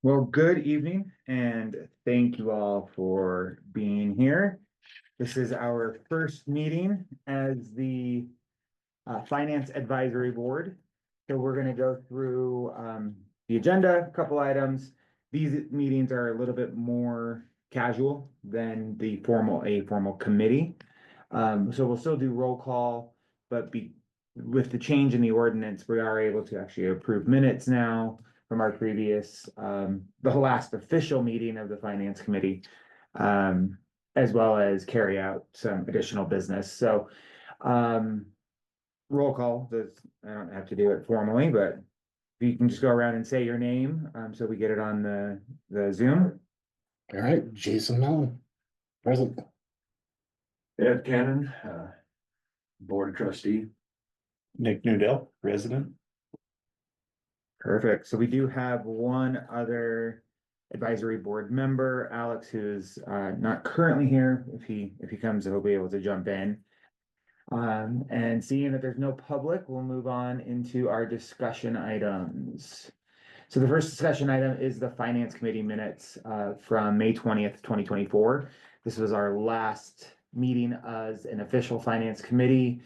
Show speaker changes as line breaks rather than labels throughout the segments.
Well, good evening and thank you all for being here. This is our first meeting as the Finance Advisory Board. So we're going to go through the agenda, a couple items. These meetings are a little bit more casual than a formal committee. So we'll still do roll call, but with the change in the ordinance, we are able to actually approve minutes now from our previous, the last official meeting of the Finance Committee, as well as carry out some additional business. So, roll call, I don't have to do it formally, but if you can just go around and say your name, so we get it on the Zoom.
All right, Jason Mellon, present.
Ed Cannon, Board Trustee.
Nick Nudell, resident.
Perfect. So we do have one other advisory board member, Alex, who's not currently here. If he comes, he'll be able to jump in. And seeing that there's no public, we'll move on into our discussion items. So the first discussion item is the Finance Committee minutes from May 20th, 2024. This was our last meeting as an official Finance Committee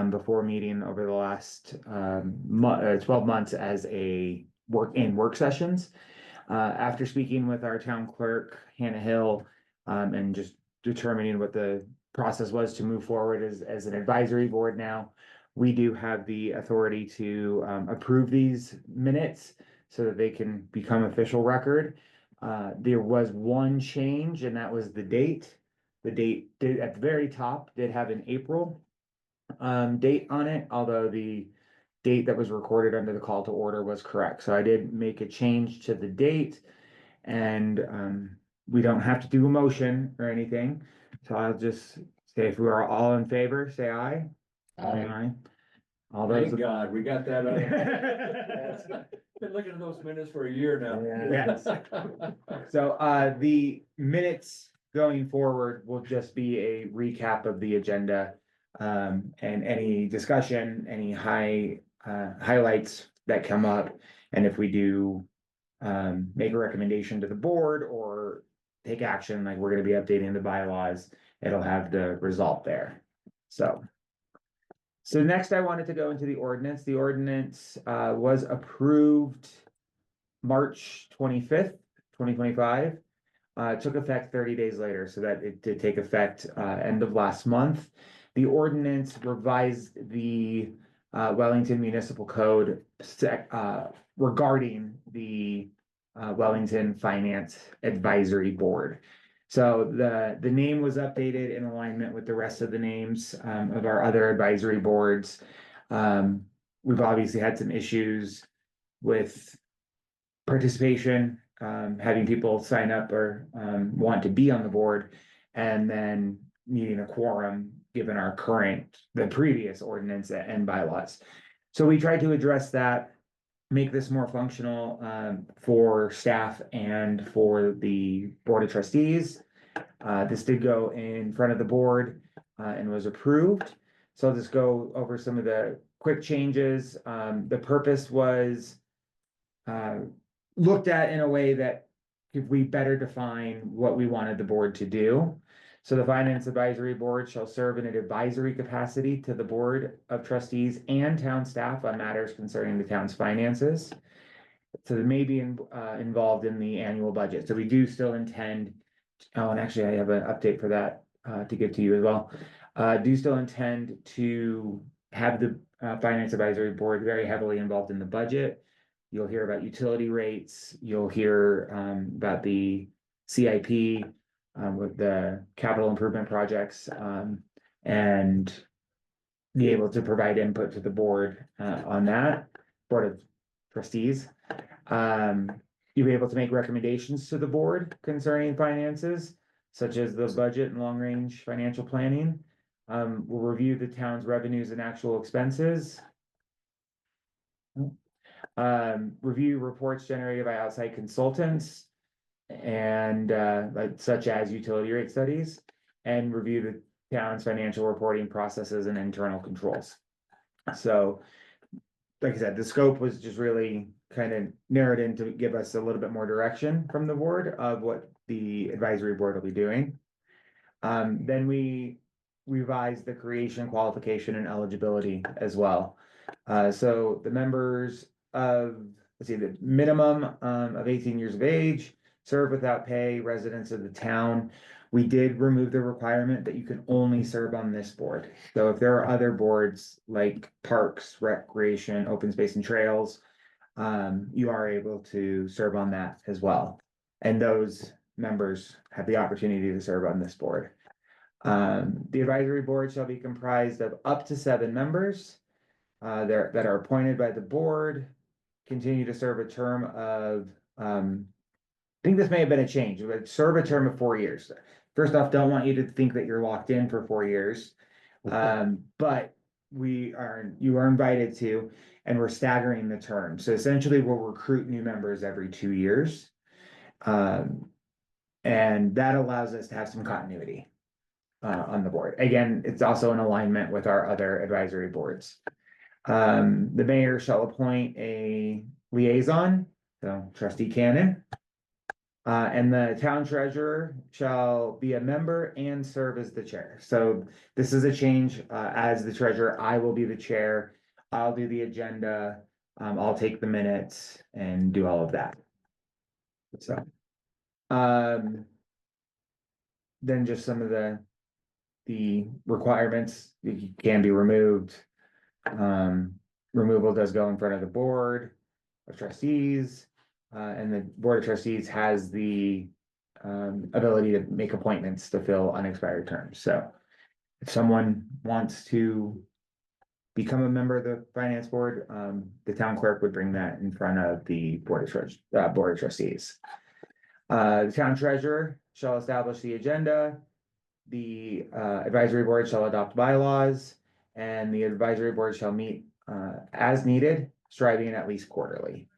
before meeting over the last 12 months as a work sessions. After speaking with our town clerk, Hannah Hill, and just determining what the process was to move forward as an advisory board now, we do have the authority to approve these minutes so that they can become official record. There was one change, and that was the date. The date did at the very top did have an April date on it, although the date that was recorded under the call to order was correct. So I did make a change to the date, and we don't have to do a motion or anything. So I'll just say, if we are all in favor, say aye.
Aye.
All those.
Thank God, we got that out. Been looking at those minutes for a year now.
Yes. So the minutes going forward will just be a recap of the agenda, and any discussion, any highlights that come up. And if we do make a recommendation to the board or take action, like we're going to be updating the bylaws, it'll have the result there. So next I wanted to go into the ordinance. The ordinance was approved March 25th, 2025. It took effect 30 days later, so that it did take effect end of last month. The ordinance revised the Wellington Municipal Code regarding the Wellington Finance Advisory Board. So the name was updated in alignment with the rest of the names of our other advisory boards. We've obviously had some issues with participation, having people sign up or want to be on the board, and then needing a quorum given our the previous ordinance and bylaws. So we tried to address that, make this more functional for staff and for the Board of Trustees. This did go in front of the board and was approved. So I'll just go over some of the quick changes. The purpose was looked at in a way that if we better define what we wanted the board to do. So the Finance Advisory Board shall serve in an advisory capacity to the Board of Trustees and town staff on matters concerning the town's finances. So they may be involved in the annual budget. So we do still intend, oh, and actually I have an update for that to give to you as well. Do still intend to have the Finance Advisory Board very heavily involved in the budget. You'll hear about utility rates. You'll hear about the CIP with the capital improvement projects, and be able to provide input to the board on that, Board of Trustees. You'll be able to make recommendations to the board concerning finances, such as the budget and long-range financial planning. We'll review the town's revenues and actual expenses. Review reports generated by outside consultants and such as utility rate studies, and review the town's financial reporting processes and internal controls. So, like I said, the scope was just really kind of narrowed in to give us a little bit more direction from the board of what the advisory board will be doing. Then we revised the creation, qualification, and eligibility as well. So the members of, let's see, the minimum of 18 years of age, serve without pay, residents of the town. We did remove the requirement that you can only serve on this board. So if there are other boards like parks, recreation, open space and trails, you are able to serve on that as well. And those members have the opportunity to serve on this board. The advisory board shall be comprised of up to 7 members that are appointed by the board, continue to serve a term of, I think this may have been a change, but serve a term of 4 years. First off, don't want you to think that you're locked in for 4 years. But you are invited to, and we're staggering the term. So essentially we'll recruit new members every 2 years. And that allows us to have some continuity on the board. Again, it's also in alignment with our other advisory boards. The mayor shall appoint a liaison, so trustee Cannon. And the town treasurer shall be a member and serve as the chair. So this is a change. As the treasurer, I will be the chair. I'll do the agenda. I'll take the minutes and do all of that. So, then just some of the requirements can be removed. Removal does go in front of the board of trustees. And the board of trustees has the ability to make appointments to fill unexpired terms. So if someone wants to become a member of the finance board, the town clerk would bring that in front of the board of trustees. The town treasurer shall establish the agenda. The advisory board shall adopt bylaws, and the advisory board shall meet as needed, striving at least quarterly.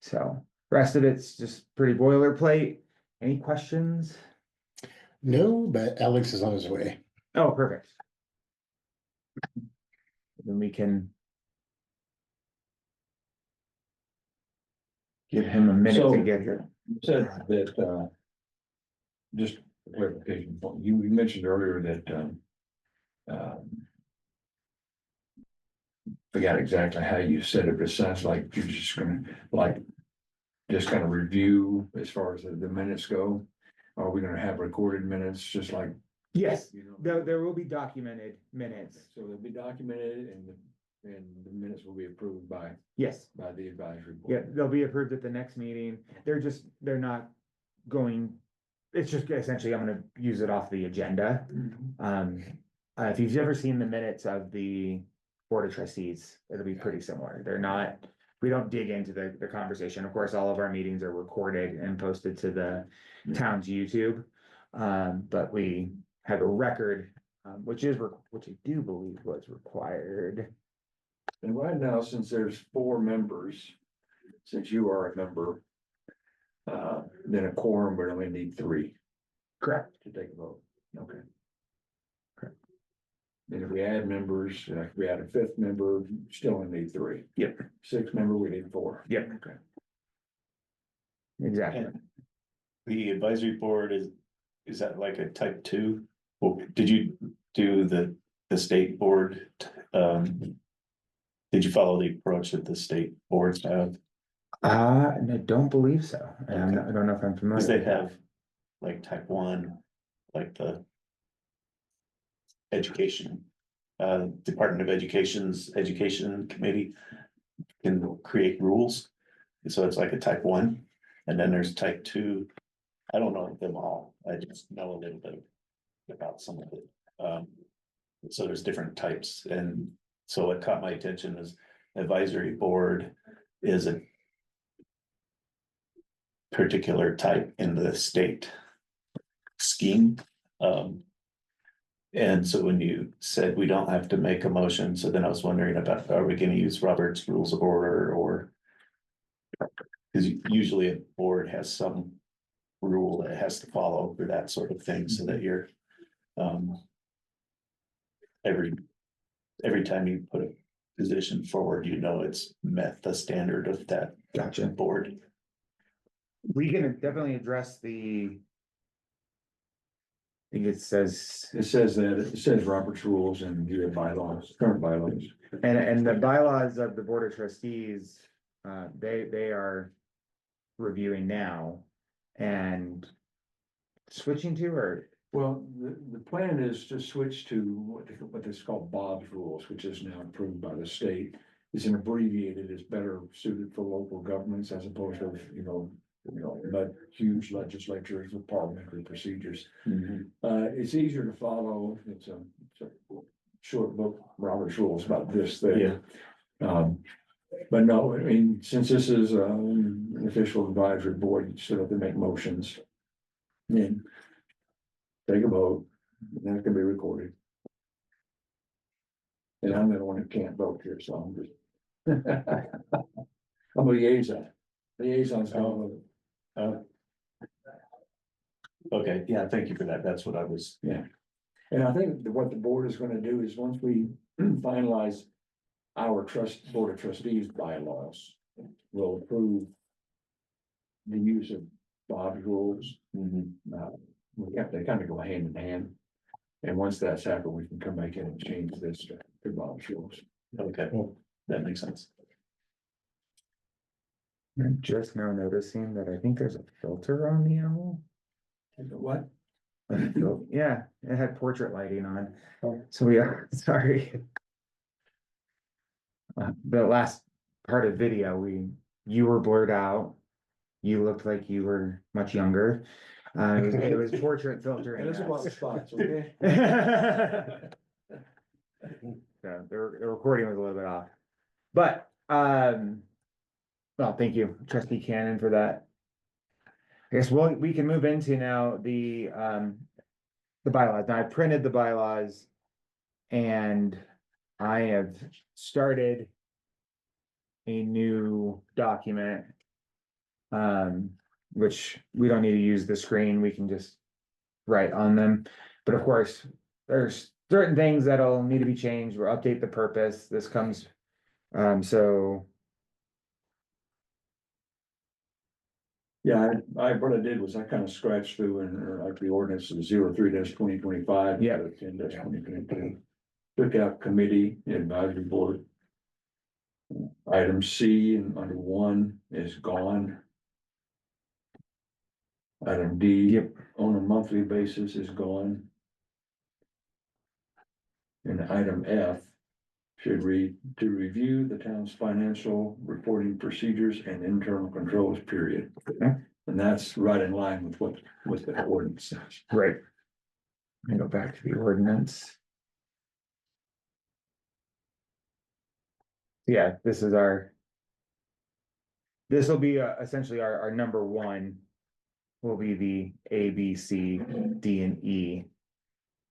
So rest of it's just pretty boilerplate. Any questions?
No, but Alex is on his way.
Oh, perfect. Then we can give him a minute to
So-
get here.
You said that, just a clarification point, you mentioned earlier that, forgot exactly how you said it, but it sounds like you're just gonna, like, just kind of review as far as the minutes go. Are we gonna have recorded minutes, just like?
Yes,
You know,
there will be documented minutes.
so they'll be documented and the minutes will be approved by
Yes,
the advisory board.
yeah, they'll be approved at the next meeting. They're not going, it's just essentially, I'm gonna use it off the agenda. If you've ever seen the minutes of the board of trustees, it'll be pretty similar. We don't dig into the conversation. Of course, all of our meetings are recorded and posted to the town's YouTube. But we have a record, which I do believe was required.
And right now, since there's 4 members, since you are a member, then a quorum would only need 3
Correct.
to take a vote. Okay. Then if we add members, if we add a 5th member, still only need 3.
Yep.
6th member, we need 4.
Yep.
Okay.
Exactly.
And the advisory board is that like a type 2? Well, did you do the state board? Did you follow the approach that the state boards have?
I don't believe so. And
Okay.
I don't know if I'm familiar.
Because they
with that.
have like type 1, like the education, Department of Education's education committee can create rules. And so it's like a type 1, and then there's type 2. I don't know them all. I just know a little bit about some of it. So there's different types, and so what caught my attention is advisory board is a particular type in the state scheme. And so when you said we don't have to make a motion, so then I was wondering about, are we gonna use Robert's Rules of Order or? Because usually a board has some rule that it has to follow for that sort of thing, so that you're, every time you put position forward, you know, it's met the standard of that
Gotcha.
board.
We can definitely address I think it says,
It says that, it says Robert's rules and your bylaws, current bylaws.
and the bylaws of the Board of Trustees, they are reviewing now and switching to, or,
Well, the plan is to switch to what is called Bob's rules, which is now approved by the state. It's an abbreviated, it's better suited for local governments as opposed to, but huge legislatures with parliamentary procedures. It's easier to follow, it's a short book, Robert's rules about this thing. But no, I mean, since this is an official advisory board, you still have to make motions. And take a vote, and then it can be recorded. And I'm the one who can't vote here, so I'm just. I'm a liaison's going.
Okay, yeah, thank you for that. That's what I was,
And I think that what the board is gonna do is once we finalize our board of trustees bylaws, we'll approve the use of Bob's rules. They kind of go hand in hand. And once that's happened, we can come back in and change this to Bob's rules.
okay, that makes sense.
I'm just now noticing that I think there's a filter on the owl.
What?
Yeah, it had portrait lighting on,
Oh.
so we are, sorry. The last part of video, you were blurred out. You looked like you were much younger. It was portrait filtering.
There's a lot of spots, okay?
So the recording was a little bit off. But, well, thank you, trustee Cannon, for that. I guess we can move into now the bylaws. Now I printed the bylaws and I have started a new document. Which we don't need to use the screen, we can just write on them. But of course, there's certain things that'll need to be changed or update the purpose. This comes, so.
Yeah, what I did was I kind of scratched through and like the ordinance 03-2025.
Yeah.
10-2022. Took out committee advisory board. Item C and under 1 is gone. Item D.
Yep.
On a monthly basis is gone. And item F should read to review the town's financial reporting procedures and internal controls, period.
Okay.
And that's right in line with what the ordinance says.
Right. Let me go back to the ordinance. Yeah, this will be essentially our number 1. Will be the A, B, C, D, and E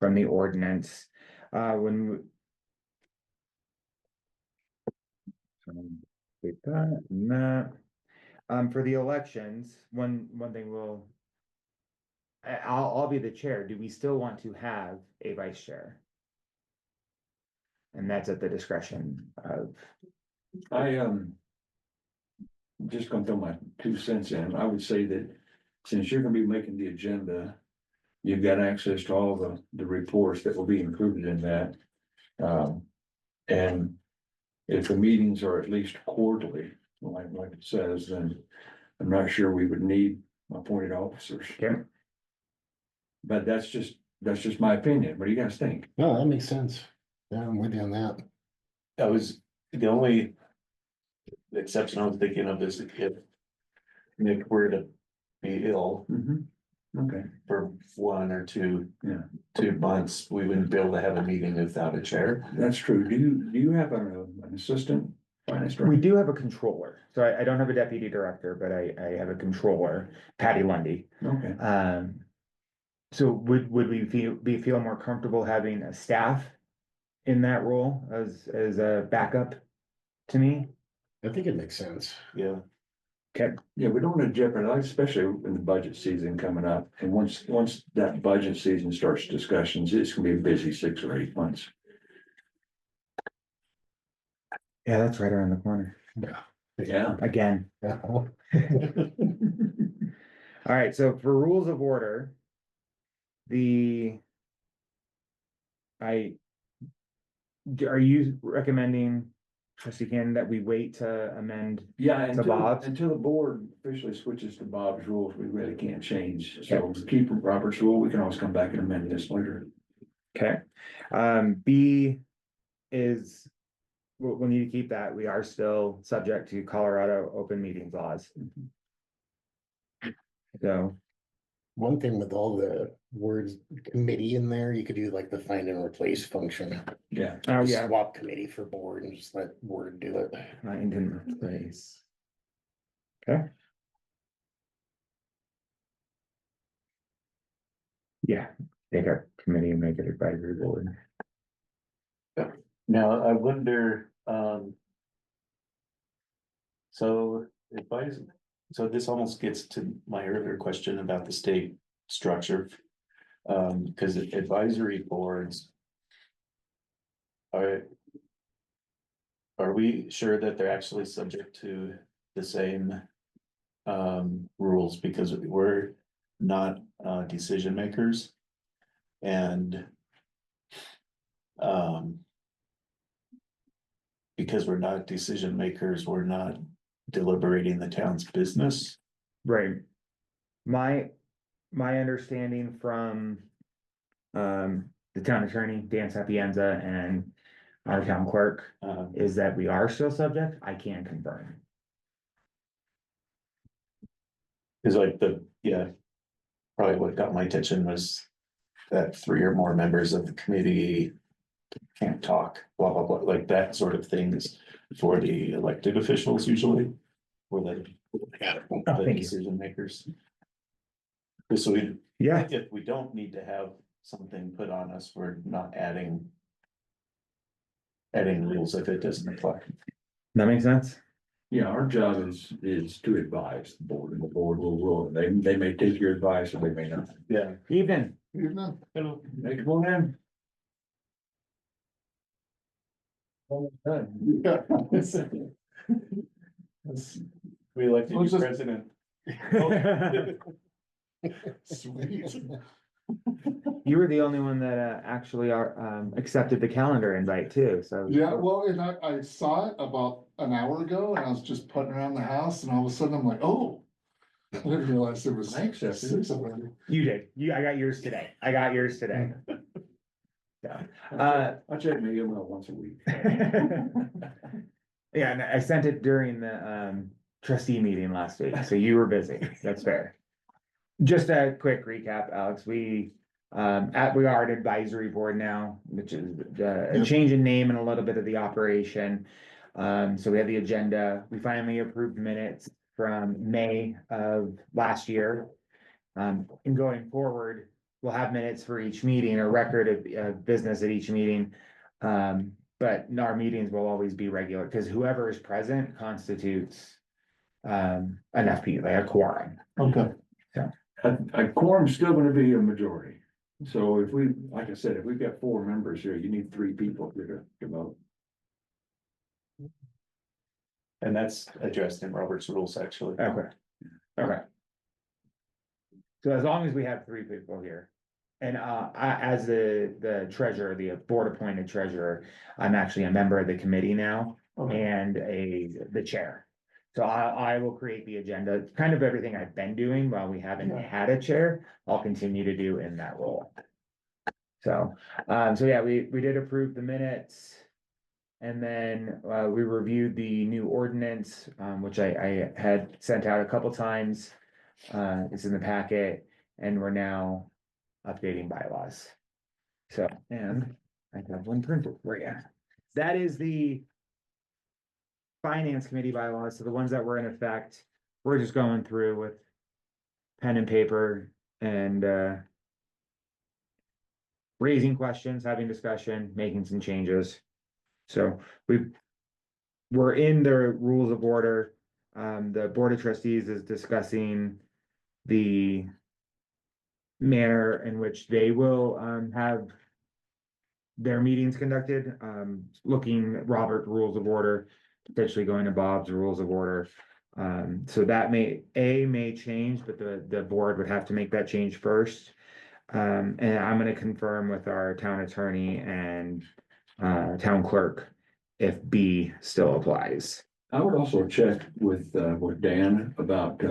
from the ordinance. Take that and that. For the elections, one thing I'll be the chair. Do we still want to have a vice chair? And that's at the discretion of.
I just gonna throw my 2 cents in. I would say that since you're gonna be making the agenda, you've got access to all the reports that will be included in that. And if the meetings are at least quarterly, like it says, then I'm not sure we would need appointed officers.
Okay.
But that's just my opinion. What do you guys think?
No, that makes sense. Yeah, I'm with you on that.
That was the only exception I was thinking of is if Nick were to be ill
Okay.
for 1 or 2
Yeah.
2 months, we wouldn't be able to have a meeting without a chair.
That's true. Do you have an assistant finance director?
We do have a controller, so I don't have a deputy director, but I have a controller, Patty Lundy.
Okay.
So would we feel more comfortable having a staff in that role as a backup to me?
I think it makes sense.
Yeah,
Okay,
Yeah, we don't want to jeopardize, especially in the budget season coming up. And once that budget season starts discussions, it's gonna be a busy 6 or 8 months.
Yeah, that's right around the corner,
Yeah.
again.
Yeah.
All right, so for rules of order. I, are you recommending, trustee Cannon, that we wait to amend?
Yeah,
To Bob's?
until the board officially switches to Bob's rules, we really can't change. So keep Robert's rule. We can always come back and amend this later.
Okay, B is, we'll need to keep that, we are still subject to Colorado open meetings laws. So,
One thing with all the words committee in there, you could do like the find and replace function.
Yeah.
oh
Just
yeah,
Swap committee for board and just let Word do it.
find and replace. Okay. Yeah, take a committee and make it advisory board.
Now, I wonder, so so this almost gets to my earlier question about the state structure. Because advisory boards. Are we sure that they're actually subject to the same rules, because we're not decision makers? And because we're not decision makers, we're not deliberating the town's business.
Right. My understanding from the town attorney, Dan Sapienza, and our town clerk is that we are still subject. I can't confirm.
Is like probably what got my attention was that 3 or more members of the committee can't talk, blah, blah, blah, like that sort of things for the elected officials usually, or the
thank you.
decision makers. So
Yeah,
if we don't need to have something put on us, we're not adding rules if it doesn't apply.
that makes sense.
Yeah, our job is to advise the board, and the board will rule. They may take your advice or they may not.
Yeah.
Evening.
Make one in.
We elected you
Who's this-
president.
Sweet.
You were the only one that actually accepted the calendar invite too, so.
Yeah, well, and I saw it about an hour ago and I was just putting around the house and all of a sudden I'm like, oh. I didn't realize it was
I accepted it.
6 already.
You did. I got yours today. So,
I check my email once a week.
yeah, and I sent it during the trustee meeting last week, so you were busy. That's fair. Just a quick recap, Alex, we are an advisory board now, which is a change in name and a little bit of the operation. So we have the agenda, we finally approved minutes from May of last year. And going forward, we'll have minutes for each meeting, a record of business at each meeting. But our meetings will always be regular, because whoever is present constitutes an FP, like a quorum.
Okay.
A quorum's still gonna be a majority. So if we, like I said, if we've got 4 members here, you need 3 people here to vote.
And that's addressed in Robert's rules, actually.
Okay. So as long as we have 3 people here. And as the treasurer, the board appointed treasurer, I'm actually a member of the committee now and the chair. So I will create the agenda, kind of everything I've been doing while we haven't had a chair, I'll continue to do in that role. So yeah, we did approve the minutes. And then we reviewed the new ordinance, which I had sent out a couple times. It's in the packet, and we're now updating bylaws. So, and I have one printed for you. That is the finance committee bylaws, so the ones that were in effect. We're just going through with pen and paper and raising questions, having discussion, making some changes. So we're in the rules of order. The Board of Trustees is discussing the manner in which they will have their meetings conducted, looking at Robert Rules of Order. potentially going to Bob's Rules of Order. So that may change, but the board would have to make that change first. And I'm gonna confirm with our town attorney and town clerk if B still applies.
I would also check with Dan about,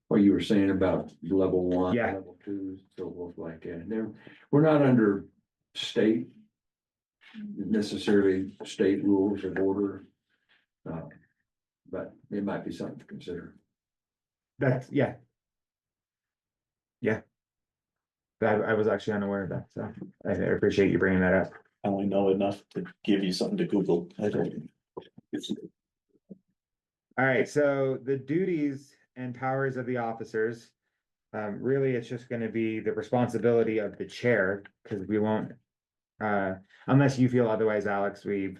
what you were saying about level one,
Yeah.
level two, so forth like that. And we're not under state, necessarily state rules of order. But it might be something to consider.
That's, yeah. Yeah. I was actually unaware of that, so I appreciate you bringing that up.
I only know enough to give you something to Google. I don't.
All right, so the duties and powers of the officers. Really, it's just gonna be the responsibility of the chair, because we won't. Unless you feel otherwise, Alex, we've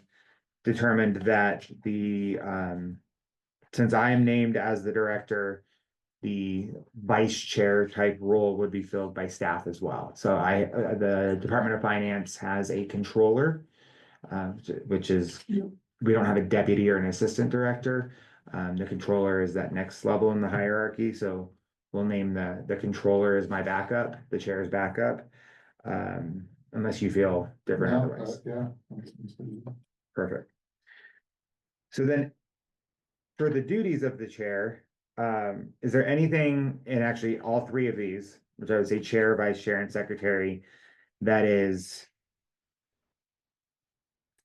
determined that since I am named as the director, the vice chair type role would be filled by staff as well. So the Department of Finance has a controller, which is, we don't have a deputy or an assistant director. The controller is that next level in the hierarchy, so we'll name the controller as my backup, the chair's backup. Unless you feel different
No,
otherwise.
yeah.
Perfect. So then, for the duties of the chair, is there anything in actually all three of these, which I would say chair, vice chair, and secretary, that is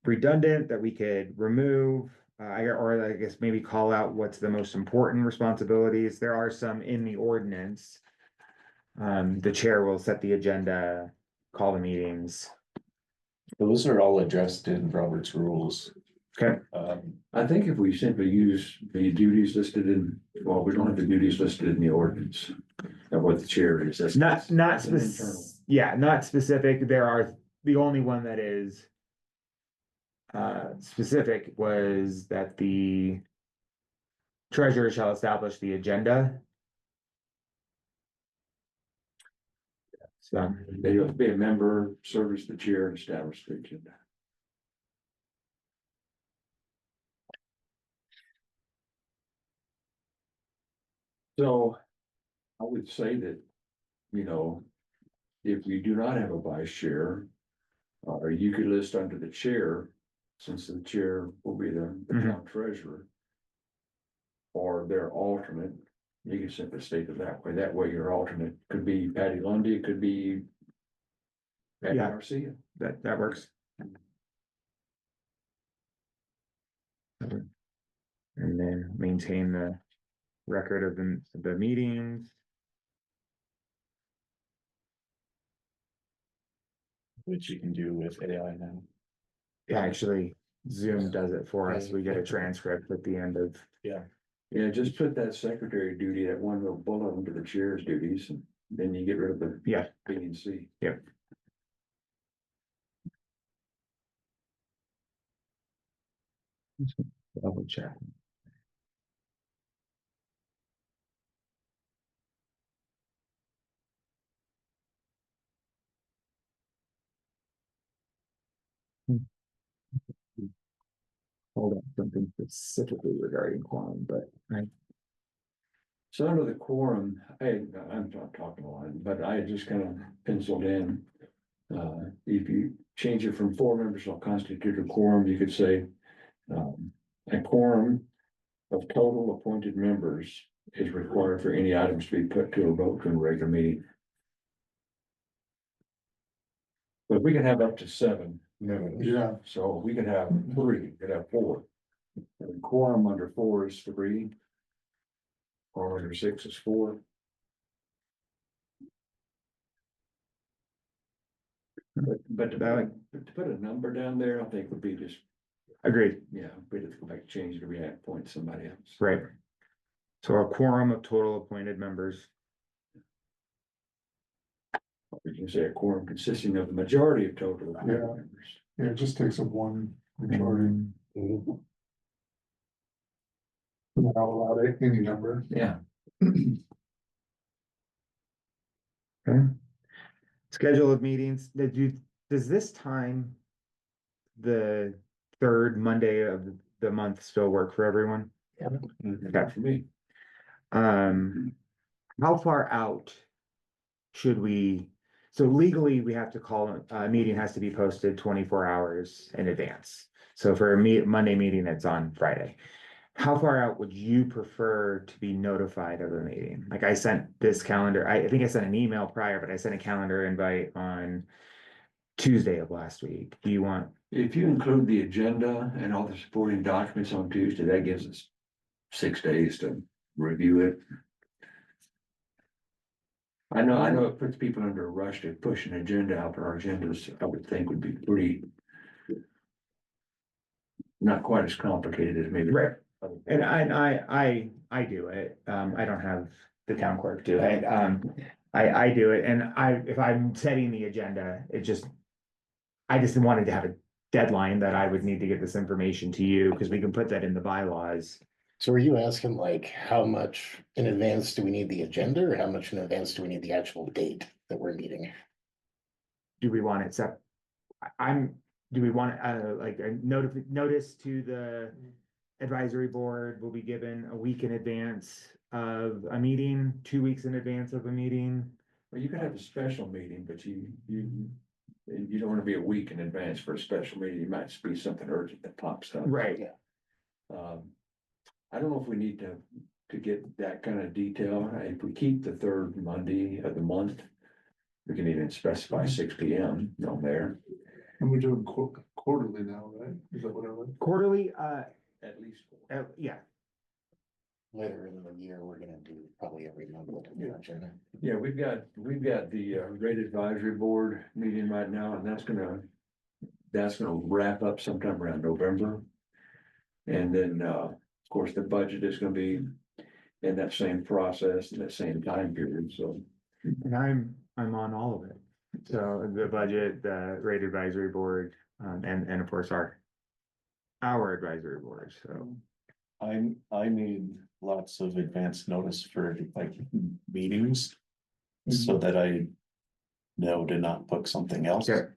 redundant that we could remove, or I guess maybe call out what's the most important responsibilities? There are some in the ordinance. The chair will set the agenda, call the meetings.
Those are all addressed in Robert's rules.
Okay,
I think if we simply use the duties listed in, well, we don't have the duties listed in the ordinance. Of what the chair is. That's
not
that's an internal.
specific, yeah, not specific. There are, the only one that is specific was that the treasurer shall establish the agenda. So,
They have to be a member, serve as the chair, and establish the agenda. So I would say that, you know, if we do not have a vice chair, or you could list under the chair, since the chair will be the town treasurer, or their alternate, you can simply state it that way. That way your alternate could be Patty Lundy, it could be Patty
Yeah.
Garcia.
that works. And then maintain the record of the meetings.
Which you can do with AI now.
Yeah, actually, Zoom does it for us. We get a transcript at the end of.
Yeah, just put that secretary duty, that one little bullet under the chair's duties, and then you get rid of the
Yeah.
B and C.
Double check. Hold on, something specifically regarding quorum, but
So under the quorum, I'm not talking a lot, but I just kind of penciled in. If you change it from 4 members shall constitute a quorum, you could say, a quorum of total appointed members is required for any items to be put to a vote in a regular meeting. But we can have up to 7 members.
Yeah.
So we could have 3, we could have 4. And quorum under 4 is 3. Quorum under 6 is 4. But to put a number down there, I think would be just,
agreed,
yeah, we'd have to go back and change it, we have to appoint somebody else.
right. So a quorum of total appointed members.
We can say a quorum consisting of the majority of total appointed
Yeah.
members.
Yeah, it just takes a one majority. Not allowed any number.
Yeah.
Okay. Schedule of meetings, does this time? The third Monday of the month still work for everyone?
Not for me.
How far out should we, so legally, we have to call, a meeting has to be posted 24 hours in advance. So for a Monday meeting, it's on Friday. How far out would you prefer to be notified of a meeting? Like I sent this calendar, I think I sent an email prior, but I sent a calendar invite on Tuesday of last week. Do you want,
If you include the agenda and all the supporting documents on Tuesday, that gives us 6 days to review it. I know it puts people under a rush to push an agenda out, but our agendas, I would think, would be pretty. Not quite as complicated as maybe.
right, and I do it, I don't have the town clerk do it, I do it, and if I'm setting the agenda, I just wanted to have a deadline that I would need to get this information to you, because we can put that in the bylaws.
So are you asking like, how much in advance do we need the agenda, or how much in advance do we need the actual date that we're meeting?
Do we want it set? Do we want, like a notice to the advisory board will be given a week in advance of a meeting, 2 weeks in advance of a meeting?
Well, you could have a special meeting, but you don't want to be a week in advance for a special meeting. It might be something urgent that pops up.
Right,
I don't know if we need to get that kind of detail. If we keep the third Monday of the month, we can even specify 6 p.m. on there.
And we're doing quarterly now, right? Is that what I read?
quarterly,
At least.
yeah,
Later in the year, we're gonna do probably every month.
Yeah, we've got the rate advisory board meeting right now, and that's gonna wrap up sometime around November. And then, of course, the budget is gonna be in that same process, in that same time period, so.
and I'm on all of it. So the budget, the rate advisory board, and of course our advisory board, so.
I need lots of advance notice for like meetings. So that I know to not book something else.
Okay.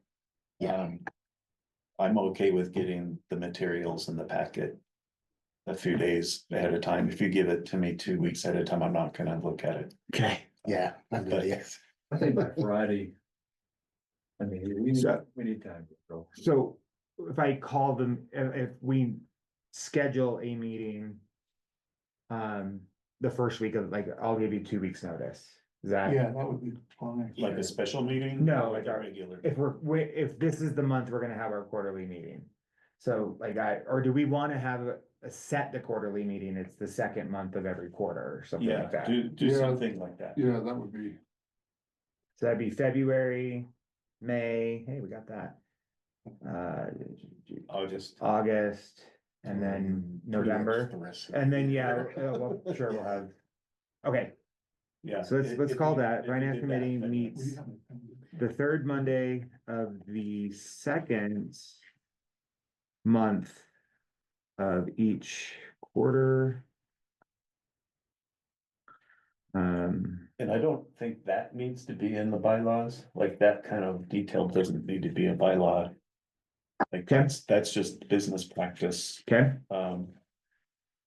I'm okay with getting the materials in the packet a few days ahead of time. If you give it to me 2 weeks at a time, I'm not gonna look at it.
Okay.
Yeah, I'm
But-
yes.
I think by Friday. I mean, we
So-
need time to go.
So if I call them, if we schedule a meeting. The first week of, like, I'll give you 2 weeks notice, is that?
Yeah, that would be fine.
Like a special meeting?
No,
Or
like
a
our-
regular.
If this is the month we're gonna have our quarterly meeting. So like or do we wanna have set the quarterly meeting, it's the second month of every quarter or something like
Yeah,
that?
do
Yeah.
something like that.
Yeah, that would be,
So that'd be February, May, hey, we got that.
I'll just.
August, and then November,
The rest of
and
the
then,
year.
well, sure, we'll have. Okay,
Yeah.
so let's call that,
if you
finance
did that,
committee
then-
meets the third Monday of the second month of each quarter.
And I don't think that needs to be in the bylaws, like that kind of detail doesn't need to be a bylaw. Like
Okay.
that's just business practice,
Okay,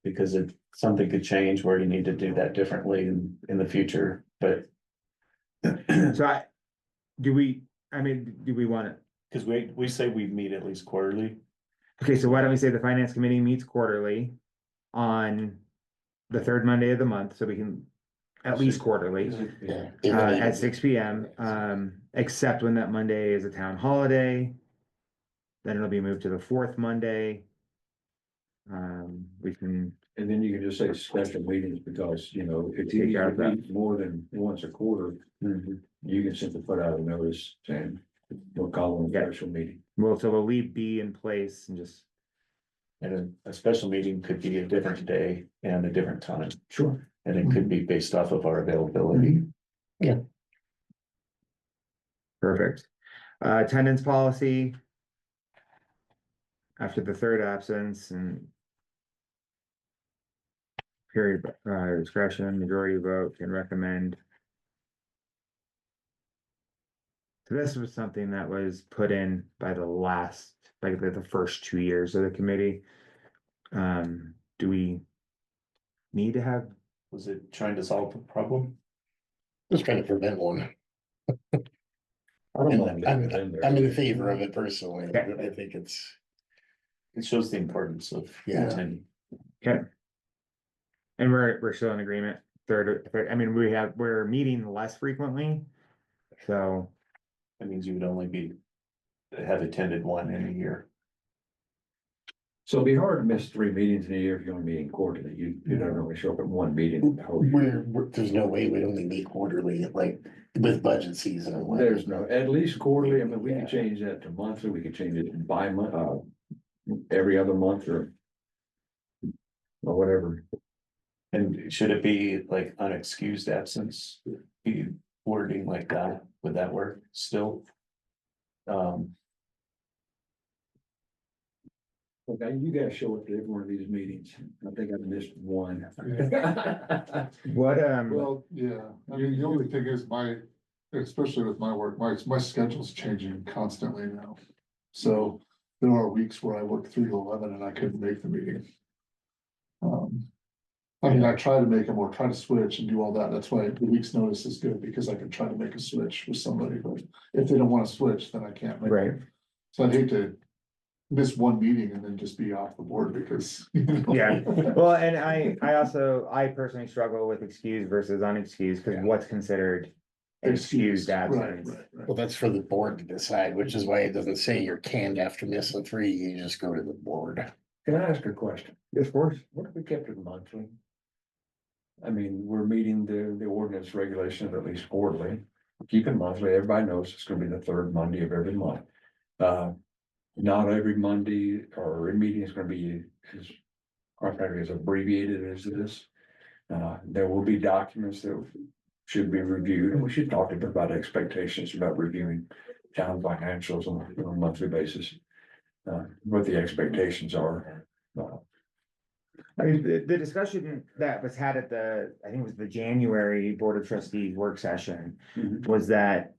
because something could change where you need to do that differently in the future, but.
so do we want it?
Cause we say we meet at least quarterly,
Okay, so why don't we say the finance committee meets quarterly on the third Monday of the month, so we can, at least quarterly.
Yeah.
At 6 p.m. Except when that Monday is a town holiday. Then it'll be moved to the fourth Monday. We can,
And then you can just say special meetings, because, if you
Take
need
care
to
of that.
meet more than once a quarter, you can simply put out a notice saying, we'll call it a
Yeah.
special meeting.
so we'll leave B in place and just,
and a special meeting could be a different day and a different time.
Sure.
And it could be based off of our availability.
perfect. Attendance policy. After the third absence and. Period, discretion, majority vote can recommend. So this was something that was put in by the first 2 years of the committee. Do we need to have,
Was it trying to solve a problem?
Just trying to prevent one.
I don't
And
mind leaving it in there.
I'm in favor of it personally,
Okay.
but I think it's,
It shows the importance of
Yeah.
attending.
okay? And we're still in agreement, I mean, we're meeting less frequently. So,
That means you would only have attended one in a year.
So it'd be hard to miss 3 meetings in a year if you're only meeting quarterly. You don't normally show up at 1 meeting. the whole year.
there's no way we'd only meet quarterly, like with budget season and whatnot.
There's no, at least quarterly. I mean, we
Yeah.
could change that to monthly. We could change it to bi-month, every other month or whatever.
And should it be like unexcused absence, be wording like that, would that work still?
Okay, you guys show up to every one of these meetings. I think I've missed one.
what,
Well, yeah, I mean, the only thing is especially with my work, my schedule's changing constantly now. So there are weeks where I work 3 to 11 and I couldn't make the meeting. I mean, I try to make them or try to switch and do all that. That's why the week's notice is good because I can try to make a switch with somebody, but if they don't wanna switch, then I can't make it.
right,
So I'd hate to miss 1 meeting and then just be off the board because. you know.
Yeah. well, and I personally struggle with excused versus unexcused, because what's considered excused
Right,
absence.
right.
Well, that's for the board to decide, which is why it doesn't say you're canned after missing 3, you just go to the board.
Can I ask a question?
Of course.
What if we kept it monthly? I mean, we're meeting the ordinance regulations at least quarterly. Keep it monthly. Everybody knows it's gonna be the 3rd Monday of every month. Not every Monday or every meeting is gonna be quite frankly, as abbreviated as this. There will be documents that should be reviewed, and we should talk to them about expectations about reviewing town financials on a monthly basis. What the expectations are.
I mean, the discussion that was had at I think it was the January Board of Trustees work session, was that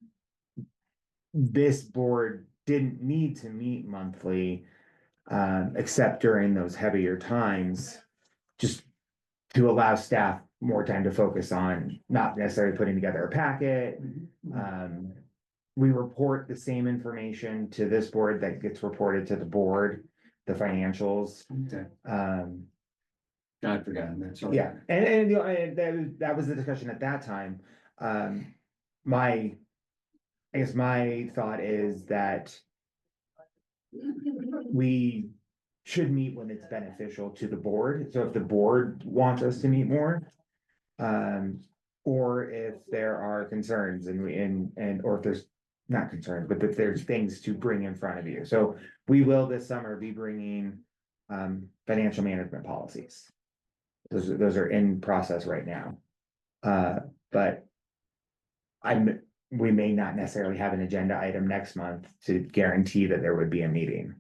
this board didn't need to meet monthly, except during those heavier times, just to allow staff more time to focus on not necessarily putting together a packet. We report the same information to this board that gets reported to the board, the financials.
Okay.
Um,
I'd forgotten that, sorry.
yeah, and you know, that was the discussion at that time. I guess my thought is that we should meet when it's beneficial to the board. So if the board wants us to meet more, or if there are concerns or if there's not concerns, but if there's things to bring in front of you. So we will this summer be bringing financial management policies. Those are in process right now. But we may not necessarily have an agenda item next month to guarantee that there would be a meeting.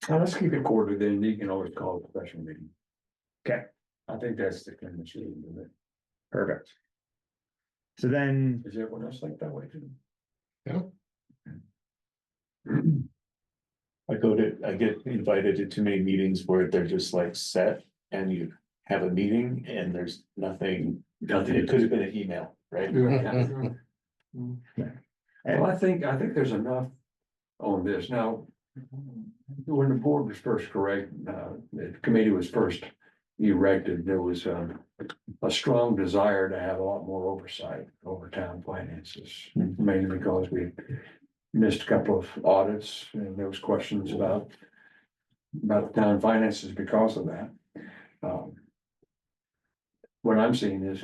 Well, let's keep it quarterly, then you can always call it a special meeting.
Okay.
I think that's the kind of shooting, isn't it?
Perfect. So then,
Is everyone else like that way too?
I get invited to too many meetings where they're just like set and you have a meeting and there's nothing, it could have been an email, right?
Yeah.
Well, I think there's enough on this. Now, when the board was first the committee was first erected, there was a strong desire to have a lot more oversight over town finances. Mainly because we missed a couple of audits and there was questions about the town finances because of that. What I'm seeing is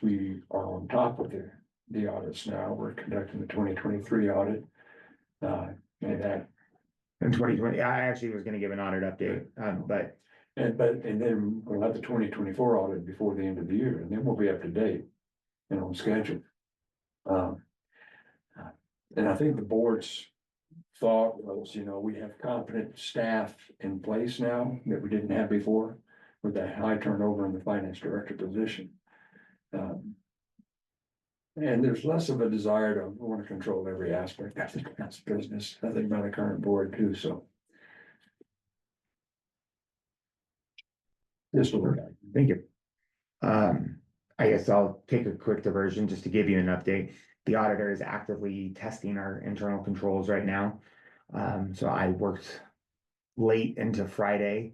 we are on top of the audits now. We're conducting the 2023 audit. And that,
in 2020, I actually was gonna give an audit update, but
and then we'll have the 2024 audit before the end of the year, and then we'll be up to date and on schedule. And I think the board's thought was, we have competent staff in place now that we didn't have before with that high turnover in the finance director position. And there's less of a desire to want to control every aspect of the town's business, I think, by the current board too, so. Just a look at.
Thank you. I guess I'll take a quick diversion just to give you an update. The auditor is actively testing our internal controls right now. So I worked late into Friday,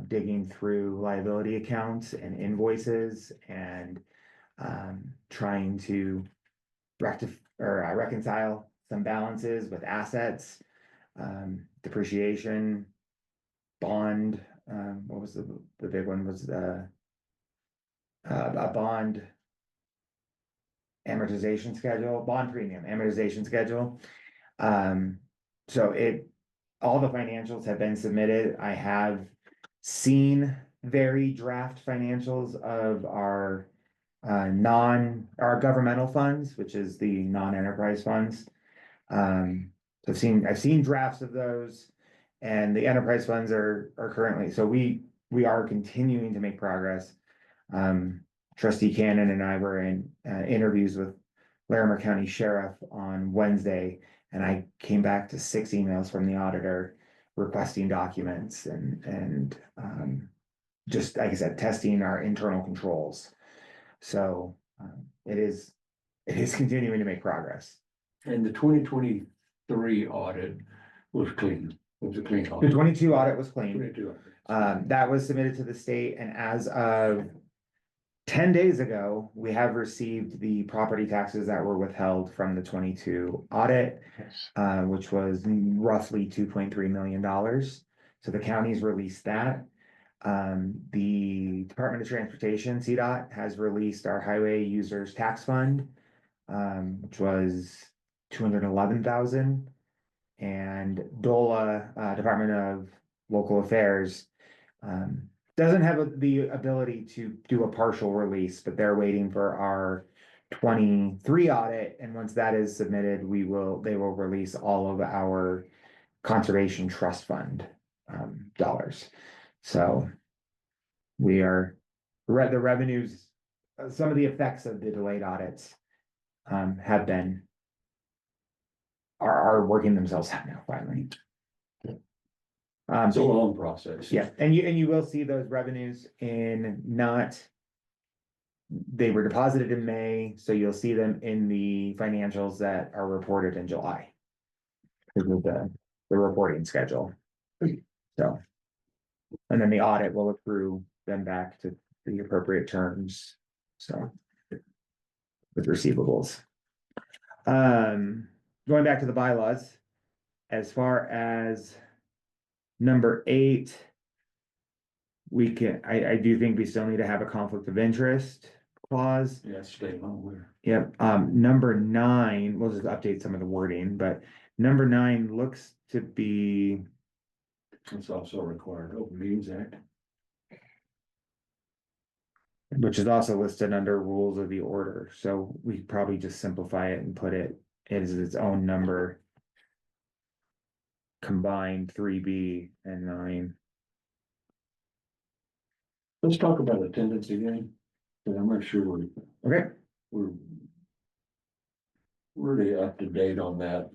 digging through liability accounts and invoices and trying to reconcile some balances with assets, depreciation, bond, what was the big one was a bond amortization schedule, bond premium amortization schedule. So all the financials have been submitted. I have seen very draft financials of our governmental funds, which is the non-enterprise funds. I've seen drafts of those, and the enterprise funds are currently, so we are continuing to make progress. Trustee Cannon and I were in interviews with Larimer County Sheriff on Wednesday, and I came back to 6 emails from the auditor requesting documents and just, like I said, testing our internal controls. So it is continuing to make progress.
And the 2023 audit was clean. It was a clean
The
audit.
22 audit was clean.
22.
That was submitted to the state, and as of 10 days ago, we have received the property taxes that were withheld from the 22 audit, which was roughly $2.3 million. So the county's released that. The Department of Transportation, CDOT, has released our highway users tax fund, which was 211,000. And DOLA, Department of Local Affairs, doesn't have the ability to do a partial release, but they're waiting for our 23 audit. And once that is submitted, they will release all of our conservation trust fund dollars. So we are the revenues, some of the effects of the delayed audits are working themselves out now finally.
It's a long process.
Yeah, and you will see those revenues they were deposited in May, so you'll see them in the financials that are reported in July. Because of the reporting schedule. So. And then the audit will accrue them back to the appropriate terms, so. With receivables. Going back to the bylaws, as far as number 8, I do think we still need to have a conflict of interest clause.
Yeah, state law where.
Yep, number 9, we'll just update some of the wording, but number 9 looks to be.
It's also required Open Meetings Act.
Which is also listed under rules of the order, so we probably just simplify it and put it as its own number. Combined 3B and 9.
Let's talk about attendance again, because I'm not sure
Okay,
we're really up to date on that.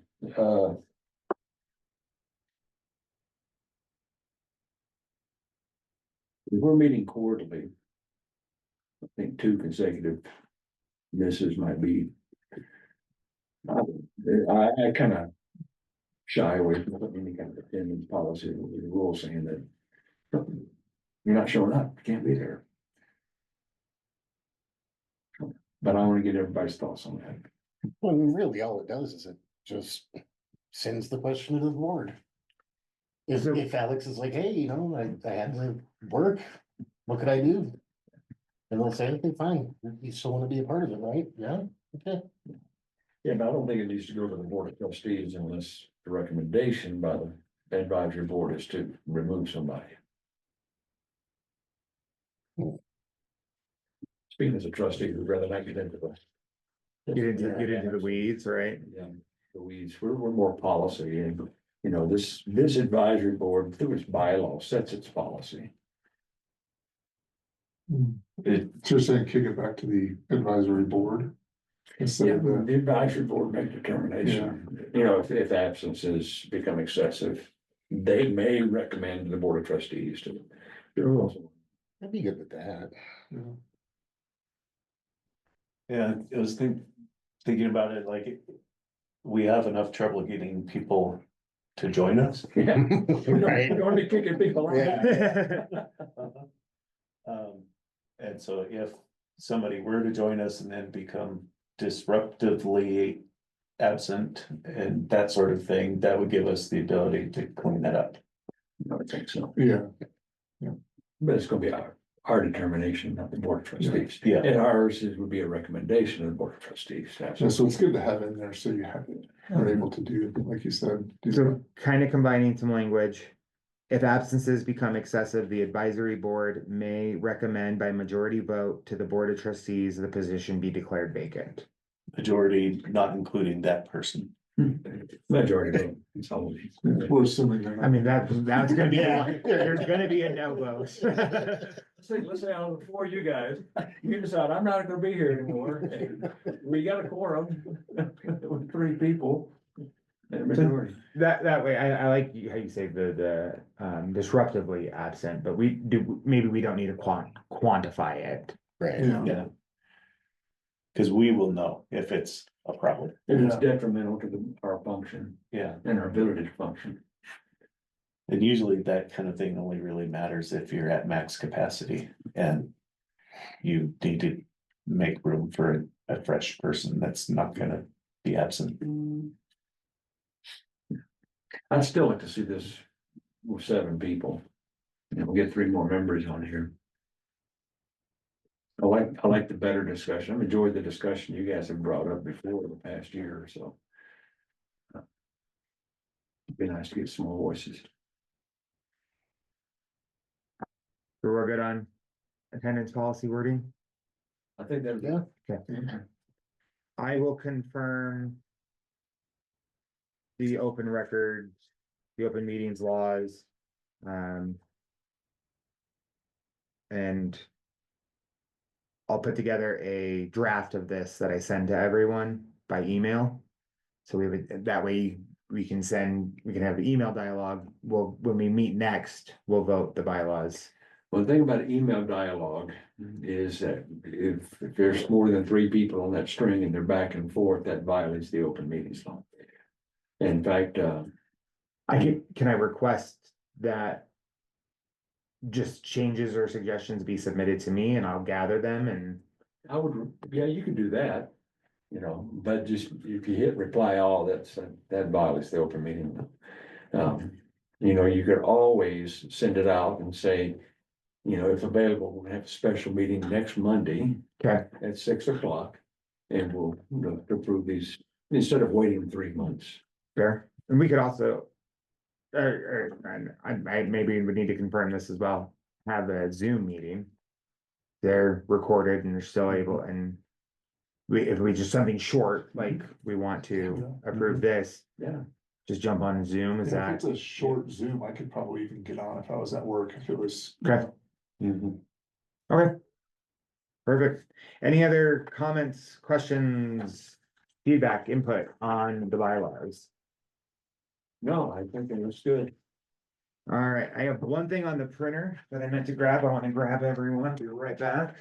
We're meeting quarterly. I think 2 consecutive misses might be. I kind of shy away from putting any kind of attendance policy with the rule saying that you're not showing up, you can't be there. But I want to get everybody's thoughts on that.
Well, really, all it does is it just sends the question to the board. If Alex is like, hey, I had to work, what could I do? And they'll say, okay, fine, you still want to be a part of it, right? Yeah, okay.
Yeah, but I don't think it needs to go to the Board of Trustees unless the recommendation by the advisory board is to remove somebody. Speaking as a trustee, we'd rather not get into the.
get into the weeds, right?
Yeah, the weeds, we're more policy and, this advisory board through its bylaws sets its policy.
So you're saying kick it back to the advisory board? Instead
Yeah,
of the,
the advisory board make determination, if absences become excessive, they may recommend the Board of Trustees to.
I'd be good with that.
Yeah.
Yeah, I was thinking about it, like, we have enough trouble getting people to join us.
Yeah.
Right.
We're gonna be kicking people out.
Yeah.
And so if somebody were to join us and then become disruptively absent and that sort of thing, that would give us the ability to clean that up.
I would think so,
Yeah,
but it's gonna be our determination, not the board of trustees.
Yeah.
And ours would be a recommendation of the board of trustees.
yeah, so it's good to have in there, so you have, are able to do, like you said. do
So
that.
kind of combining some language. If absences become excessive, the advisory board may recommend by majority vote to the board of trustees, the position be declared vacant.
Majority, not including that person.
Majority vote, it's always.
We're assuming they're not.
I mean, that's gonna be,
Yeah.
there's gonna be a no vote.
Let's say out of the four of you guys, you decide, I'm not gonna be here anymore, and we got a quorum with three people. And a majority.
That way, I like how you say the disruptively absent, but maybe we don't need to quantify it.
Right.
Yeah.
Yeah. Cause we will know if it's a problem.
If it's detrimental to our function
Yeah.
and our ability to function.
And usually that kind of thing only really matters if you're at max capacity and you need to make room for a fresh person that's not gonna be absent.
I'd still like to see this with 7 people. And we'll get 3 more members on here. I like the better discussion. I've enjoyed the discussion you guys have brought up before the past year or so. It'd be nice to get some more voices.
So we're good on attendance policy wording.
I think that,
Yeah.
Okay. I will confirm the open records, the open meetings laws. And I'll put together a draft of this that I send to everyone by email. So that way we can have the email dialogue. When we meet next, we'll vote the bylaws.
well, the thing about email dialogue is that if there's more than 3 people on that string and they're back and forth, that violates the open meetings law. In fact,
Can I request that just changes or suggestions be submitted to me and I'll gather them and
I would, yeah, you could do that, but just if you hit reply all, that violates the open meeting. You could always send it out and say, if available, we'll have a special meeting next Monday
okay,
at 6 o'clock. And we'll approve these instead of waiting 3 months.
fair. And we could also, I maybe we need to confirm this as well, have a Zoom meeting. They're recorded and they're still able, and if we just something short, like we want to approve this,
Yeah.
just jump on Zoom, is
Yeah, if
that?
it's a short Zoom, I could probably even get on if I was at work, if it was.
Okay, okay. Perfect. Any other comments, questions, feedback, input on the bylaws?
No, I think it was good.
All right, I have one thing on the printer that I meant to grab. I want to grab everyone. Be right back.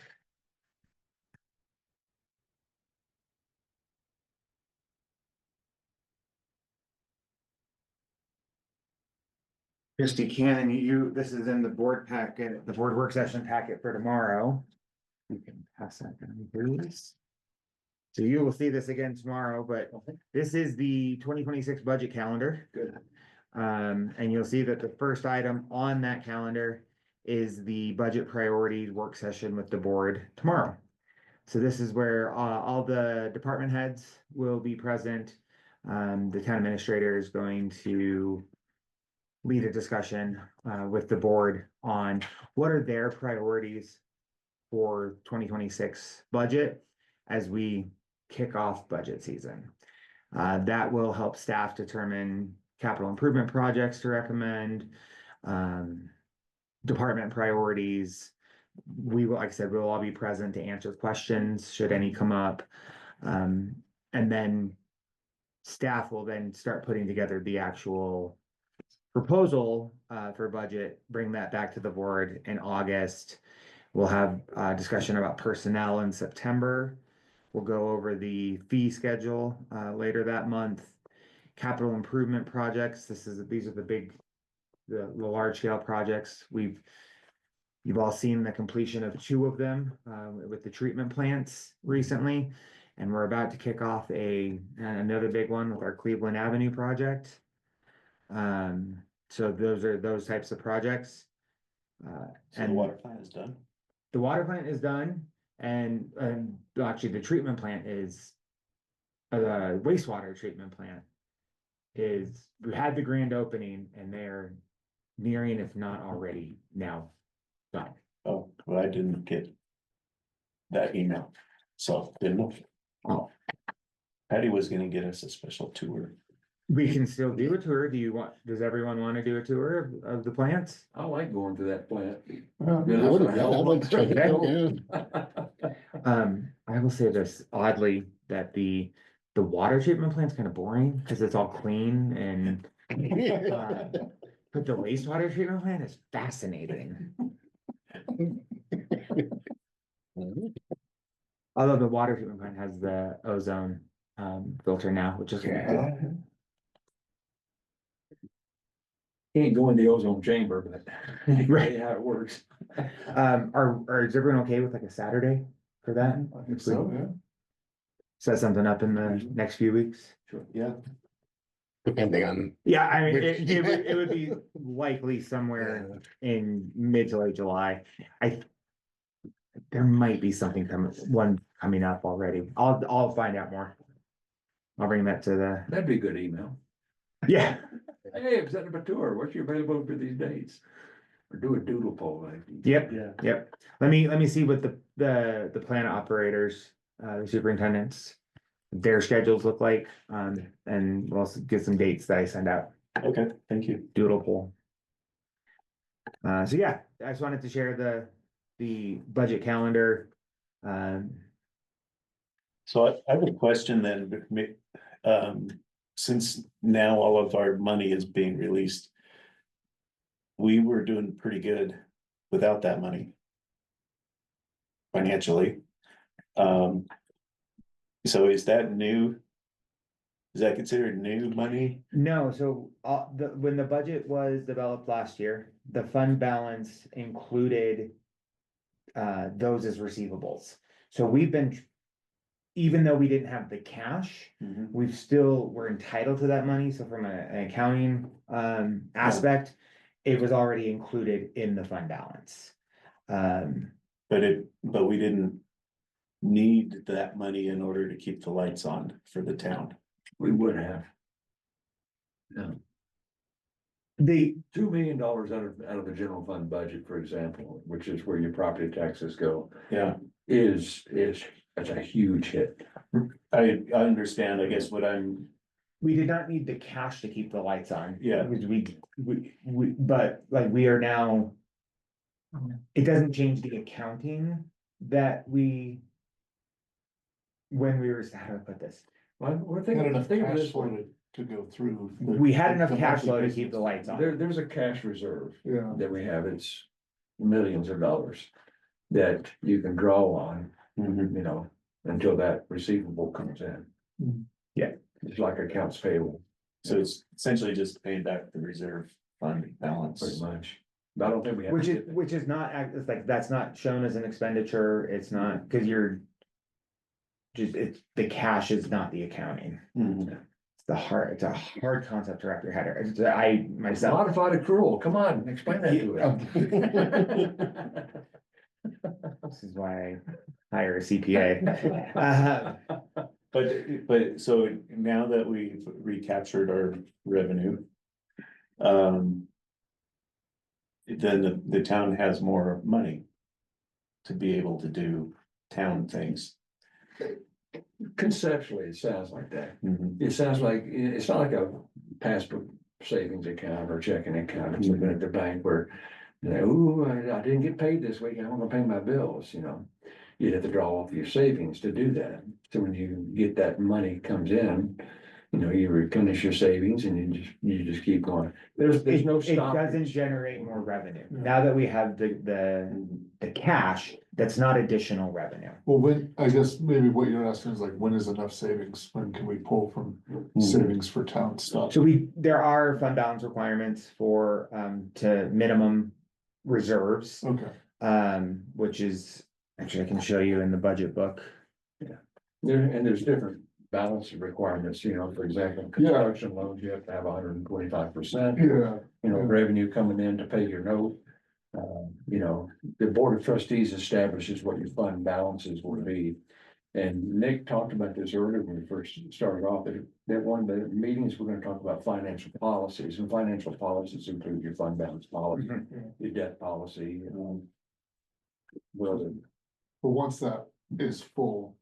Christy Cannon, this is in the board packet, the board work session packet for tomorrow. You can pass that down, please. So you will see this again tomorrow, but this is the 2026 budget calendar.
Good.
And you'll see that the first item on that calendar is the budget priorities work session with the board tomorrow. So this is where all the department heads will be present. The town administrator is going to lead a discussion with the board on what are their priorities for 2026 budget as we kick off budget season. That will help staff determine capital improvement projects to recommend, department priorities. We will, like I said, we'll all be present to answer questions should any come up. And then staff will then start putting together the actual proposal for budget, bring that back to the board in August. We'll have a discussion about personnel in September. We'll go over the fee schedule later that month. Capital improvement projects, these are the large scale projects. You've all seen the completion of 2 of them with the treatment plants recently. And we're about to kick off another big one with our Cleveland Avenue project. So those are those types of projects.
So the
And
water plant is done?
the water plant is done, and actually the treatment plant the wastewater treatment plant we had the grand opening, and they're nearing, if not already now done.
Oh, well, I didn't get that email, so didn't know.
Oh.
Patty was gonna get us a special tour.
We can still do a tour. Does everyone want to do a tour of the plants?
I like going to that plant.
I'd like to check it out, yeah.
I will say this oddly, that the water treatment plant's kind of boring because it's all clean and but the wastewater treatment plant is fascinating. Although the water treatment plant has the ozone filter now, which is
Can't go in the ozone chamber, but
Right.
how it works.
Is everyone okay with like a Saturday for that?
I think so, yeah.
Set something up in the next few weeks?
Sure, yeah.
Depending on.
Yeah, I mean, it would be likely somewhere in mid to late July. There might be one coming up already. I'll find out more. I'll bring that to
That'd be a good email.
yeah,
Hey, I'm setting up a tour. What's your availability for these dates? Or do a doodle poll.
yep,
Yeah.
yep. Let me see what the plant operators, the superintendents, their schedules look like, and we'll also get some dates that I send out.
Okay, thank you.
Doodle poll. So yeah, I just wanted to share the budget calendar.
So I have a question then, since now all of our money is being released. We were doing pretty good without that money. Financially. So is that new? Is that considered new money?
No, so when the budget was developed last year, the fund balance included those as receivables. So even though we didn't have the cash, we're entitled to that money. So from an accounting aspect, it was already included in the fund balance.
But we didn't need that money in order to keep the lights on for the town.
We would have. No.
The
$2 million out of the general fund budget, for example, which is where your property taxes go,
Yeah,
that's a huge hit.
I understand, I guess
we did not need the cash to keep the lights on.
Yeah.
Because but like we are now. It doesn't change the accounting that when we were, how do I put this?
Well, we're
Had
thinking,
enough
think of
cash
this
flow
one.
to go through.
We had enough
the
cash flow to
monthly
keep the
business.
lights on.
There's a cash reserve
Yeah,
that we have. It's millions of dollars that you can draw on,
Mhm.
you know, until that receivable comes in.
Yeah.
It's like accounts payable,
So it's essentially just paying back the reserve fund balance.
pretty much. But I don't think we have.
Which is not, it's like, that's not shown as an expenditure. It's not, because the cash is not the accounting.
Mhm.
It's a hard concept to wrap your head around. I myself.
Modified accrual, come on, explain that to us.
This is why I hire a CPA.
But so now that we've recaptured our revenue. Then the town has more money. To be able to do town things.
Conceptually, it sounds like that.
Mhm.
It sounds like, it's not like a passbook savings account or checking account, it's looking at the bank where. Ooh, I didn't get paid this week, I'm gonna pay my bills, you know. You'd have to draw off your savings to do that. So when you get that money comes in, You know, you replenish your savings and you just keep going. There's no
It doesn't
stoppage.
generate more revenue. Now that we have the cash, that's not additional revenue.
Well, when, I guess maybe what you're asking is like, when is enough savings? When can we pull from savings for town stuff?
So there are fund balance requirements for, to minimum reserves,
Okay,
which is, actually, I can show you in the budget book.
There's different balance requirements, you know, for example,
Yeah.
construction loans, you have to have 125%.
yeah,
You know,
Yeah.
revenue coming in to pay your note. You know, the board of trustees establishes what your fund balances will be. And Nick talked about this earlier when we first started off, that one of the meetings, we're gonna talk about financial policies, and financial policies include your fund balance policy, your debt policy. Well,
but once that is full.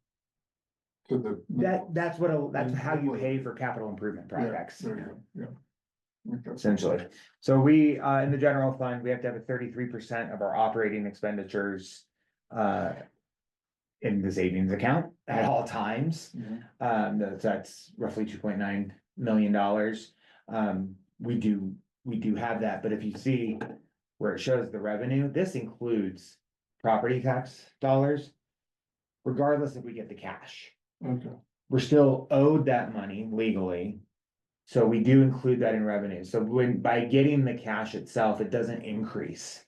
To the.
That's that's how you pay for capital improvement
Yeah,
projects.
there you go, yeah. Okay.
Essentially. So we, in the general fund, we have to have a 33% of our operating expenditures, in the savings account at all times.
Mhm.
That's roughly $2.9 million. We do have that, but if you see where it shows the revenue, this includes property tax dollars. Regardless if we get the cash,
Okay,
we're still owed that money legally. So we do include that in revenue. So by getting the cash itself, it doesn't increase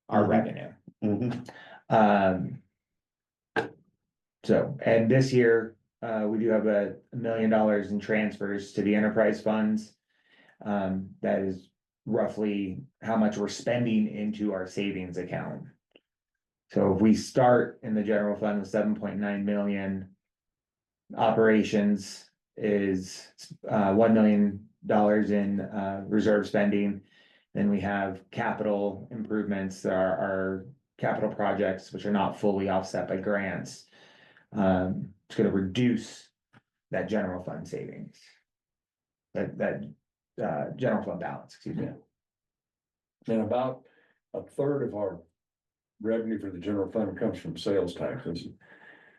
our
Mhm.
revenue.
Mhm.
So, and this year, we do have $1 million in transfers to the enterprise funds. That is roughly how much we're spending into our savings account. So if we start in the general fund with 7.9 million, operations is $1 million in reserve spending. Then we have capital improvements, our capital projects, which are not fully offset by grants. It's gonna reduce that general fund savings. That general fund balance, excuse me.
and about a third of our revenue for the general fund comes from sales taxes.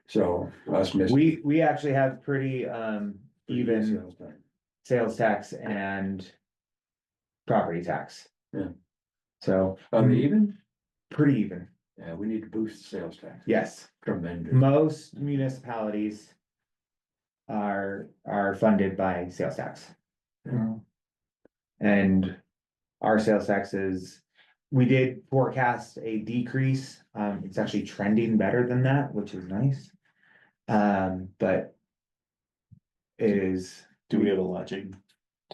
So us missing.
We actually have pretty even
sales tax.
sales tax and property tax.
Yeah.
So
Even?
pretty even,
Yeah, we need to boost the sales tax.
yes.
Tremendous.
Most municipalities are funded by sales tax.
yeah,
And our sales taxes, we did forecast a decrease. It's actually trending better than that, which is nice. But it is,
Do we have a lodging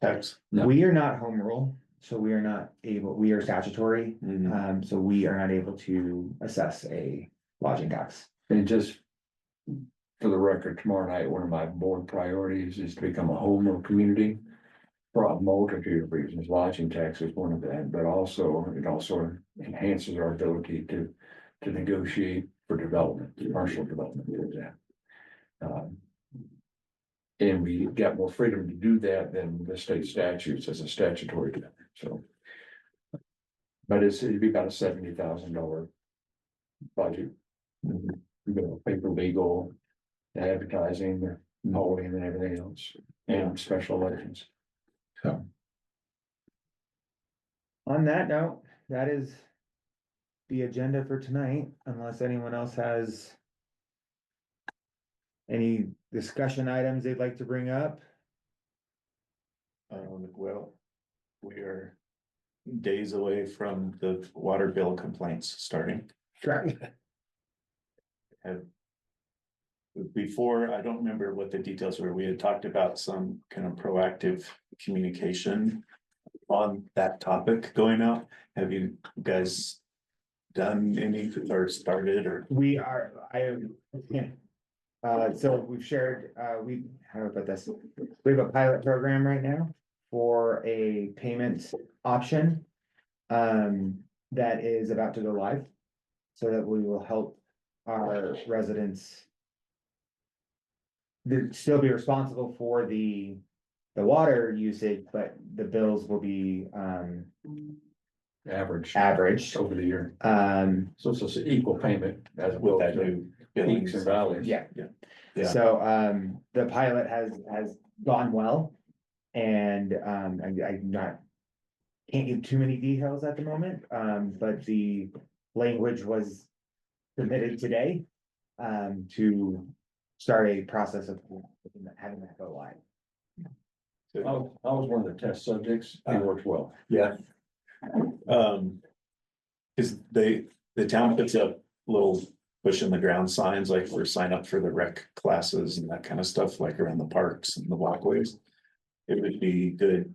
tax?
No.
we are not home rule, so we are not able, we are statutory.
Mhm.
So we are not able to assess a lodging tax.
And just for the record, tomorrow night, one of my board priorities is to become a home rule community. For a multitude of reasons, lodging tax is one of them, but also, it also enhances our ability to negotiate for development, commercial development, for example. And we got more freedom to do that than the state statutes as a statutory, so. But it'd be about a $70,000 budget. You know, paper, legal, advertising, mowing and everything else, and special elections.
So. On that note, that is the agenda for tonight, unless anyone else has any discussion items they'd like to bring up.
Well, we are days away from the water bill complaints starting.
Correct.
Before, I don't remember what the details were, we had talked about some kind of proactive communication on that topic going out. Have you guys done any or started or?
We are, so we've shared, how do I put this? We have a pilot program right now for a payment option. That is about to go live. So that we will help our residents. Still be responsible for the water usage, but the bills will be,
Average
averaged.
over the year.
So
So it's just an equal payment as
With
well
that
as
new
peaks and valleys.
Yeah.
Yeah.
So, the pilot has gone well. And, I'm not, can't give too many details at the moment, but the language was submitted today. To start a process of having that go live.
I was one of the test subjects, it worked well.
Yeah. Cause the town puts up little push in the ground signs, like for sign up for the rec classes and that kind of stuff, like around the parks and the walkways. It would be good,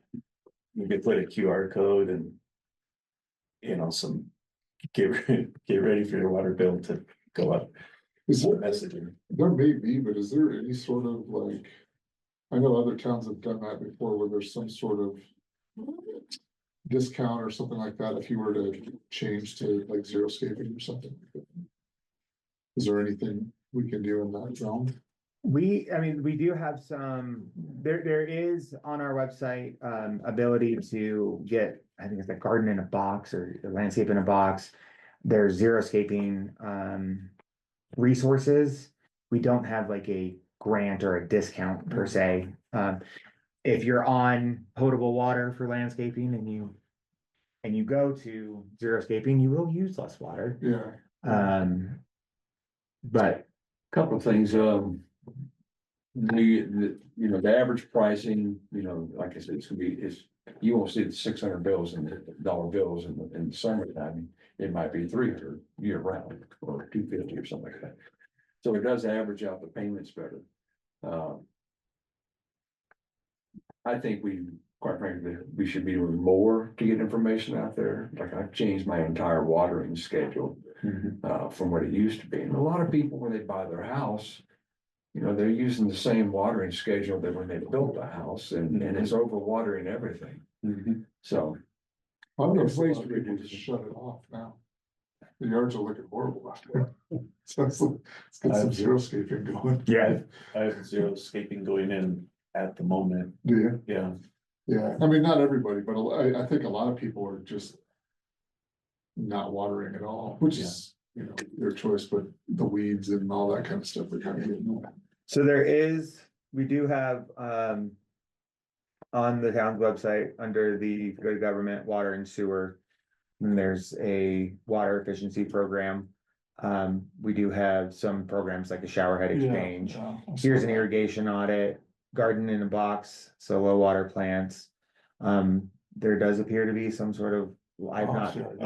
you could put a QR code and. You know, get ready for your water bill to go up.
Is there,
Messaging.
there may be, but is there any sort of like, I know other towns have done that before where there's some sort of discount or something like that if you were to change to like zero scaping or something. Is there anything we can do in that realm?
We do have some, there is on our website, ability to get, I think it's a garden in a box or a landscape in a box. There's xeriscaping, resources. We don't have like a grant or a discount per se. If you're on potable water for landscaping and you go to xeriscaping, you will use less water.
Yeah.
But
Couple of things, the average pricing, like I said, it's gonna be, you won't see the 600 bills and the dollar bills in the summertime. It might be 300 year round or 250 or something like that. So it does average out the payments better. I think quite frankly, we should be doing more to get information out there. Like I've changed my entire watering schedule from what it used to be. And a lot of people, when they buy their house, they're using the same watering schedule that when they built the house and it's overwatering everything. So.
I've
There's
noticed a
ways
lot
to
of people
reduce
just
it.
shut it off now. The yards are looking horrible out there. So let's get some xeriscaping going.
yeah,
I have zero scaping going in at the moment,
Do you?
yeah.
Yeah, I mean, not everybody, but I think a lot of people are just not watering at all, which is, their choice, but the weeds and all that kind of stuff are kind of getting.
so we do have, on the town's website, under the good government, water and sewer, and there's a water efficiency program. We do have some programs like a shower head exchange. Here's an irrigation audit, garden in a box, so low water plants. There does appear to be some sort of, I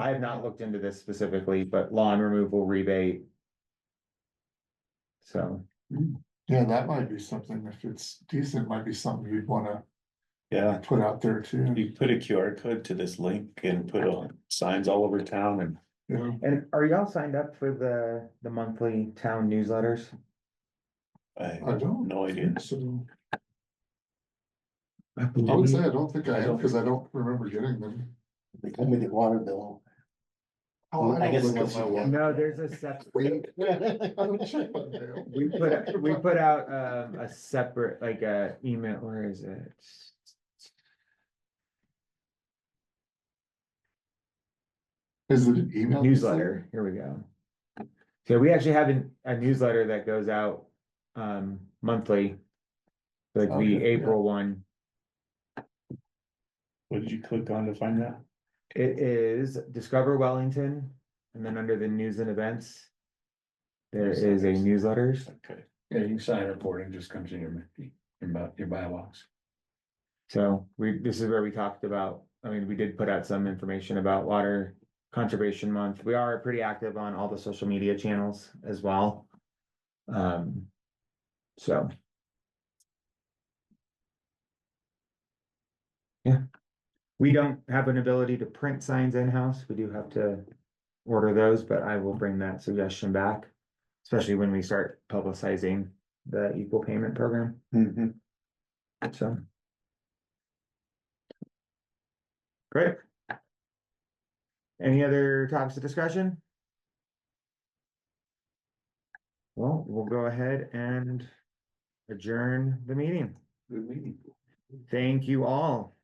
have not looked into this specifically, but lawn removal rebate. So.
Yeah, that might be something, if it's decent, might be something you'd wanna
Yeah,
put out there too.
you put a QR code to this link and put signs all over town and.
Yeah,
And are y'all signed up for the monthly town newsletters?
I
I
have
don't.
no idea.
think so. I would say I don't think I have, because I don't remember getting them.
They come with the water bill.
Oh,
I
I
guess
don't look
unless
at my
you-
water.
No, there's a separate,
I don't check my mail.
we put out a separate, like a email, where is it?
Is it an email?
Newsletter, here we go. So we actually have a newsletter that goes out monthly. Like the
Okay, yeah.
April one,
What did you click on to find that?
it is Discover Wellington, and then under the news and events. There is a newsletters,
Okay,
Yeah, you can sign up for it, it just comes in your bylaws.
so this is where we talked about, we did put out some information about Water Conservation Month. We are pretty active on all the social media channels as well. So. Yeah, we don't have an ability to print signs in-house. We do have to order those, but I will bring that suggestion back. Especially when we start publicizing the equal payment program, so. Great. Any other topics of discussion? Well, we'll go ahead and adjourn the meeting.
Good meeting.
Thank you all.